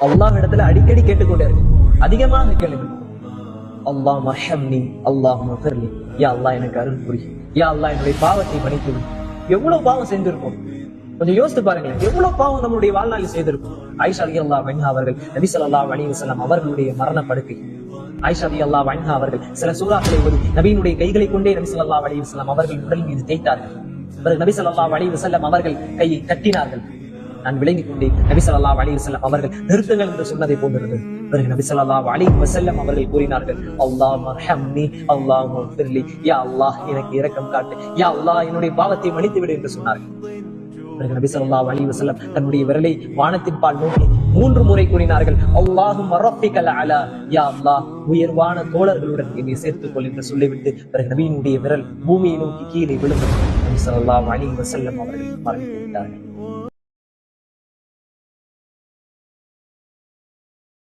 அல்லாஹ் இடத்துல அடிக்கடி கேட்டுக்கொண்டே இருக்கு, அதிகமாக கேளுங்க. அல்லாஹ் மர்ஹம்னி, அல்லாஹ் மஃபிர்லி, யா அல்லாஹ் எனக்கு அருள் புரி, யா அல்லாஹ் என்னுடைய பாவத்தை மன்னித்து விடு. எவ்வளவு பாவம் செஞ்சிருக்கோம் கொஞ்சம் யோசித்து பாருங்களேன். எவ்வளவு பாவம் நம்மளுடைய வாழ்நாளில் செய்திருக்கும். ஆயிஷா ரலியல்லாஹு அன்ஹா அவர்கள் நபி ஸல்லல்லாஹு அலைஹி வஸல்லம் அவர்களுடைய மரண படுக்கை. ஆயிஷா ரலியல்லாஹு அன்ஹா அவர்கள் சில சூறாக்களை ஓதி நபியினுடைய கைகளை கொண்டே நபி ஸல்லல்லாஹு அலைஹி வஸல்லம் அவர்கள் உடல் மீது தேய்த்தார்கள். பிறகு நபி ஸல்லல்லாஹு அலைஹி வஸல்லம் அவர்கள் கையை தட்டினார்கள். நான் விளங்கிக் கொண்டே நபி ஸல்லல்லாஹு அலைஹி வஸல்லம் அவர்கள் நிறுத்துங்கள் என்று சொன்னதை போன்றிருந்தது. பிறகு நபி ஸல்லல்லாஹு அலைஹி வஸல்லம் அவர்கள் கூறினார்கள், அல்லாஹ் மர்ஹம்னி, அல்லாஹ் மஃபிர்லி, யா அல்லாஹ் எனக்கு இரக்கம் காட்டு, யா அல்லாஹ் என்னுடைய பாவத்தை மன்னித்து விடு என்று சொன்னார்கள். பிறகு நபி ஸல்லல்லாஹு அலைஹி வஸல்லம் தன்னுடைய விரலை வானத்தின் பால் நோக்கி 3 முறை கூறினார்கள், அல்லாஹும்ம ரப்பிக்கல் அலா, யா அல்லாஹ் உயர்வான தோழர்களுடன் என்னை சேர்த்துக் கொள் என்று சொல்லிவிட்டு பிறகு நபியினுடைய விரல் பூமியை நோக்கி கீழே விழுந்தது. நபி ஸல்லல்லாஹு அலைஹி வஸல்லம் அவர்கள் மரணித்து விட்டார்கள்.